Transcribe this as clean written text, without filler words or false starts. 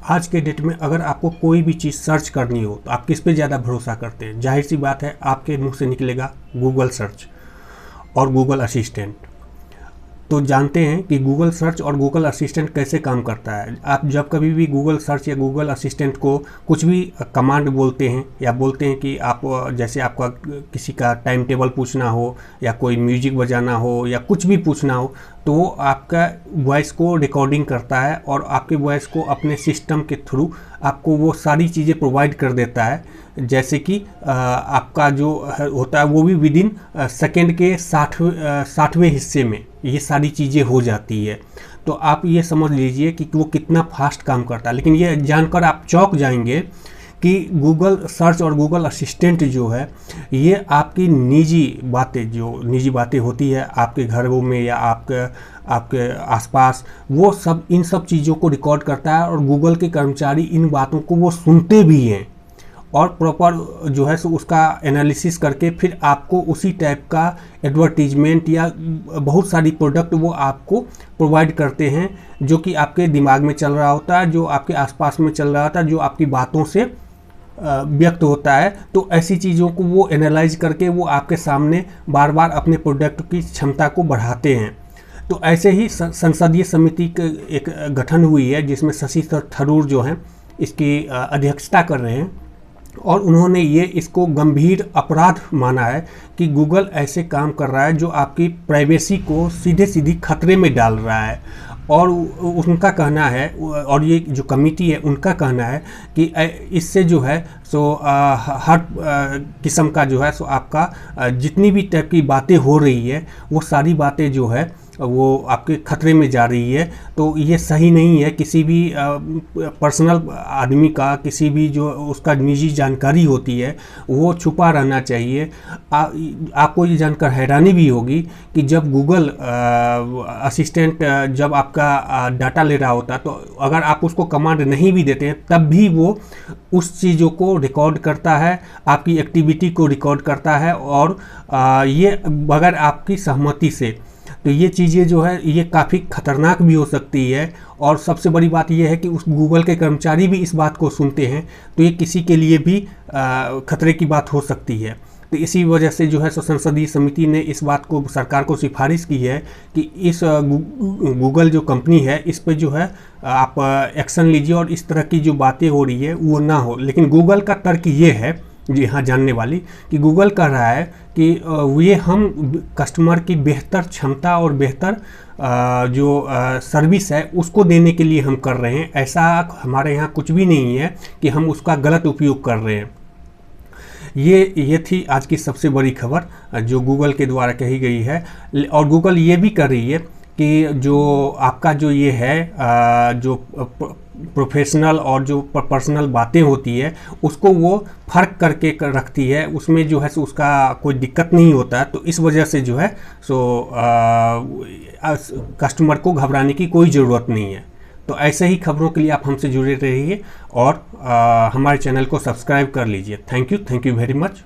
आज के डेट में अगर आपको कोई भी चीज़ सर्च करनी हो तो आप किस पे ज़्यादा भरोसा करते हैं? जाहिर सी बात है आपके मुंह से निकलेगा गूगल सर्च और गूगल असिस्टेंट। तो जानते हैं कि गूगल सर्च और गूगल असिस्टेंट कैसे काम करता है। आप जब कभी भी गूगल सर्च या गूगल असिस्टेंट को कुछ भी कमांड बोलते हैं या बोलते हैं कि आप जैसे आपका किसी का टाइम टेबल पूछना हो या कोई म्यूजिक बजाना हो या कुछ भी पूछना हो, तो वो आपका वॉइस को रिकॉर्डिंग करता है और आपके वॉइस को अपने सिस्टम के थ्रू आपको वो सारी चीज़ें प्रोवाइड कर देता है। जैसे कि आपका जो होता है वो भी विदिन सेकेंड के 60वें हिस्से में ये सारी चीज़ें हो जाती है। तो आप ये समझ लीजिए कि वो कितना फास्ट काम करता है। लेकिन ये जानकर आप चौंक जाएंगे कि गूगल सर्च और गूगल असिस्टेंट जो है ये आपकी निजी बातें होती है आपके घरों में या आपके आसपास, वो सब इन सब चीज़ों को रिकॉर्ड करता है और गूगल के कर्मचारी इन बातों को वो सुनते भी हैं और प्रॉपर जो है सो उसका एनालिसिस करके फिर आपको उसी टाइप का एडवर्टीजमेंट या बहुत सारी प्रोडक्ट वो आपको प्रोवाइड करते हैं जो कि आपके दिमाग में चल रहा होता है, जो आपके आसपास में चल रहा होता है, जो आपकी बातों से व्यक्त होता है। तो ऐसी चीज़ों को वो एनालाइज करके वो आपके सामने बार बार अपने प्रोडक्ट की क्षमता को बढ़ाते हैं। तो ऐसे ही संसदीय समिति का एक गठन हुई है जिसमें शशि थरूर जो हैं इसकी अध्यक्षता कर रहे हैं और उन्होंने ये इसको गंभीर अपराध माना है कि गूगल ऐसे काम कर रहा है जो आपकी प्राइवेसी को सीधे खतरे में डाल रहा है। और उनका कहना है और ये जो कमेटी है उनका कहना है कि इससे जो है सो हर किस्म का जो है सो आपका जितनी भी टाइप की बातें हो रही है वो सारी बातें जो है वो आपके खतरे में जा रही है। तो ये सही नहीं है। किसी भी पर्सनल आदमी का किसी भी जो उसका निजी जानकारी होती है वो छुपा रहना चाहिए। आपको ये जानकर हैरानी भी होगी कि जब गूगल असिस्टेंट जब आपका डाटा ले रहा होता है तो अगर आप उसको कमांड नहीं भी देते हैं तब भी वो उस चीज़ों को रिकॉर्ड करता है, आपकी एक्टिविटी को रिकॉर्ड करता है और ये बगैर आपकी सहमति से। तो ये चीज़ें जो है ये काफ़ी ख़तरनाक भी हो सकती है। और सबसे बड़ी बात ये है कि उस गूगल के कर्मचारी भी इस बात को सुनते हैं तो ये किसी के लिए भी खतरे की बात हो सकती है। तो इसी वजह से जो है संसदीय समिति ने इस बात को सरकार को सिफारिश की है कि इस गूगल जो कंपनी है इस पे जो है आप एक्शन लीजिए और इस तरह की जो बातें हो रही है वो ना हो। लेकिन गूगल का तर्क ये है, जी हाँ, जानने वाली, कि गूगल कह रहा है कि ये हम कस्टमर की बेहतर क्षमता और बेहतर जो सर्विस है उसको देने के लिए हम कर रहे हैं। ऐसा हमारे यहाँ कुछ भी नहीं है कि हम उसका गलत उपयोग कर रहे हैं। ये थी आज की सबसे बड़ी खबर जो गूगल के द्वारा कही गई है। और गूगल ये भी कर रही है कि जो आपका जो ये है जो प्रोफेशनल और जो पर्सनल बातें होती है उसको वो फ़र्क करके रखती है, उसमें जो है सो उसका कोई दिक्कत नहीं होता है। तो इस वजह से जो है सो कस्टमर को घबराने की कोई ज़रूरत नहीं है। तो ऐसे ही खबरों के लिए आप हमसे जुड़े रहिए और हमारे चैनल को सब्सक्राइब कर लीजिए। Thank you very much.